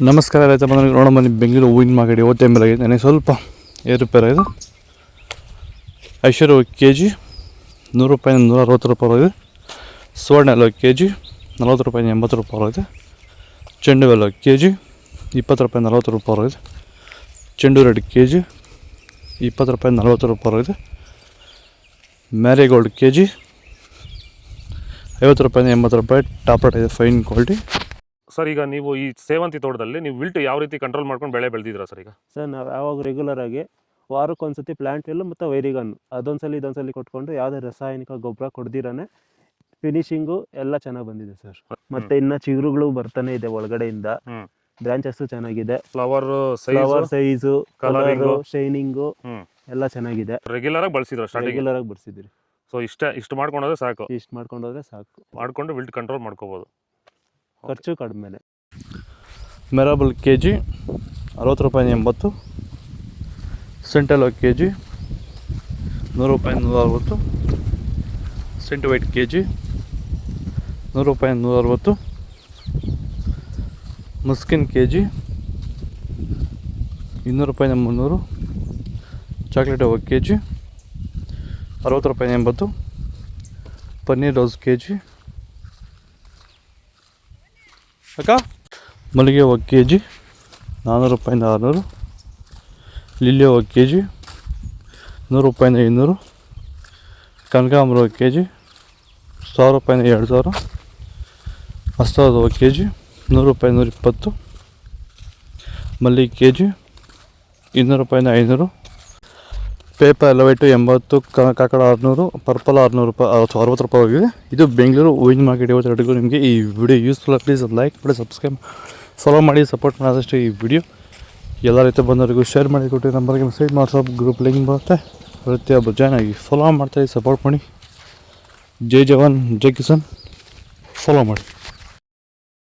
ನಮಸ್ಕಾರ ರೈತ ಬಂಧುಗಳಿಗೆ. ನೋಡೋ ಬನ್ನಿ ಬೆಂಗಳೂರು ಹೂವಿನ ಮಾರ್ಕೆಟ್ ಇವತ್ತು ಎಂಬಲಾಗಿದೆ. ನನಗೆ ಸ್ವಲ್ಪ ಏರುಪೇರಾಗಿದೆ. ಐಶ್ವರ್ಯ ಕೆ ಜಿ 100 ರೂಪಾಯಿಂದ 160 ರೂಪಾಯಿ ಇದೆ. ಸುವರ್ಣ ಎಲ್ಲ ಕೆ ಜಿ 40 ರೂಪಾಯಿಂದ 80 ರೂಪಾಯಿ ಇದೆ. ಚೆಂಡು ಎಲ್ಲ ಕೆ ಜಿ 20 ರೂಪಾಯಿಂದ 40 ರೂಪಾಯಿ ಇದೆ. ಚೆಂಡು ರೆಡ್ ಕೆ ಜಿ 20 ರೂಪಾಯಿಂದ 40 ರೂಪಾಯಿ ಇದೆ. ಮ್ಯಾರಿಗೋಲ್ಡ್ ಕೆ ಜಿ 50 ರೂಪಾಯಿಂದ 80 ರೂಪಾಯಿ. ಟಾಪ್ ರೇಟ್ ಇದೆ, ಫೈನ್ ಕ್ವಾಲಿಟಿ. ಸರ್, ಈಗ ನೀವು ಈ ಸೇವಂತಿ ತೋಟದಲ್ಲಿ ನೀವು ವಿಲ್ಟ್ ಯಾವ ರೀತಿ ಕಂಟ್ರೋಲ್ ಮಾಡ್ಕೊಂಡು ಬೆಳೆ ಬೆಳೆದಿದ್ದೀರಾ ಸರ್? ಈಗ ಸರ್ ನಾವು ಯಾವಾಗ ರೆಗ್ಯುಲರ್ ಆಗಿ ವಾರಕ್ಕೊಂದ್ಸತಿ ಪ್ಲಾಂಟ್ ಇಲ್ಲ ಮತ್ತು ವೈರಿಗನ್ ಇದೊಂದ್ಸಲಿ ಕೊಟ್ಕೊಂಡು ಯಾವುದೇ ರಾಸಾಯನಿಕ ಗೊಬ್ಬರ ಕೊಡ್ದಿರಾನೆ ಫಿನಿಶಿಂಗು ಎಲ್ಲ ಚೆನ್ನಾಗಿ ಬಂದಿದೆ ಸರ್. ಮತ್ತೆ ಇನ್ನ ಚಿಗುರುಗಳು ಬರ್ತಾನೆ ಇದೆ ಒಳಗಡೆಯಿಂದ. ಬ್ರಾಂಚಸ್ ಚೆನ್ನಾಗಿದೆ. ಫ್ಲವರ್ ಸೈಜು, ಕಲರು, ಶೈನಿಂಗು ಎಲ್ಲ ಚೆನ್ನಾಗಿದೆ. ರೆಗ್ಯುಲರ್ ಆಗಿ ಬಳಸಿದ್ರು ರೆಗ್ಯುಲರ್ ಆಗಿ ಬರ್ಸಿದ್ರಿ. ಸೊ ಇಷ್ಟು ಮಾಡ್ಕೊಂಡೋದ್ರೆ ಸಾಕು. ಇಷ್ಟು ಮಾಡ್ಕೊಂಡೋದ್ರೆ ಸಾಕು. ಮಾಡ್ಕೊಂಡು ವಿಲ್ಟ್ ಕಂಟ್ರೋಲ್ ಮಾಡ್ಕೋಬಹುದು. ಖರ್ಚು ಕಡಿಮೆ. ಮೆರಾಬಲ್ ಕೆ ಜಿ 60 ರೂಪಾಯಿಂದ 80. ಸೆಂಟೆಲೋ ಕೆ ಜಿ 100 ರೂಪಾಯಿಂದ 160. ಸೆಂಟ್ ವೈಟ್ ಕೆ ಜಿ 100 ರೂಪಾಯಿಂದ 160. ಮುಸ್ಕಿನ್ ಕೆ ಜಿ 200 ರೂಪಾಯಿಂದ 300. ಚಾಕ್ಲೇಟ್ ಹೂವು ಕೆ ಜಿ 60 ರೂಪಾಯಿಂದ 80. ಪನ್ನೀರ್ ರೋಸ್ ಕೆ ಜಿ ಅಕ್ಕ. ಮಲ್ಲಿಗೆ ಹೂವು ಕೆ ಜಿ 400 ರೂಪಾಯಿಂದ 600. ಲಿಲ್ಲಿ ಹೂವು ಕೆ ಜಿ 100 ರೂಪಾಯಿಂದ 200. ಕನಕಾಂಬರ ಕೆ ಜಿ 1000 ರೂಪಾಯಿಂದ 2000. ಹಸ್ತದ ಹೂವು ಕೆ ಜಿ 100 ರೂಪಾಯಿಂದ 120. ಮಲ್ಲಿಗೆ ಕೆ ಜಿ 200 ರೂಪಾಯಿಂದ 500. ಪೇಪರ್ ಎಲವೈಟು 80. ಕಾಕಡ 600. ಪರ್ಪಲ್ 600 ರೂಪಾಯಿ 60 ರೂಪಾಯಿ ಹೋಗಿದೆ. ಇದು ಬೆಂಗಳೂರು ಹೂವಿನ ಮಾರ್ಕೆಟ್. ಇವತ್ತು ನಿಮಗೆ ಈ ವಿಡಿಯೋ ಯೂಸ್ಫುಲ್. ಪ್ಲೀಸ್ ಲೈಕ್ ಮಾಡಿ, ಸಬ್ಸ್ಕ್ರೈಬ್, ಫಾಲೋ ಮಾಡಿ, ಸಪೋರ್ಟ್ ಮಾಡೋದಷ್ಟು ಈ ವಿಡಿಯೋ ಎಲ್ಲ ರೀತಿ ಬಂದವರಿಗೂ ಶೇರ್ ಮಾಡಿ ಕೊಟ್ಟು ನಂಬರ್ಗೆ ಮೆಸೇಜ್ ವಾಟ್ಸಪ್ ಗ್ರೂಪ್ ಲಿಂಕ್ ಬರುತ್ತೆ. ಪ್ರತಿಯೊಬ್ಬರು ಜಾಯ್ನ್ ಆಗಿ ಫಾಲೋ ಮಾಡ್ತಾಯಿದ್ದು ಸಪೋರ್ಟ್ ಮಾಡಿ. ಜೈ ಜವಾನ್ ಜೈ ಕಿಸಾನ್. ಫಾಲೋ ಮಾಡಿ.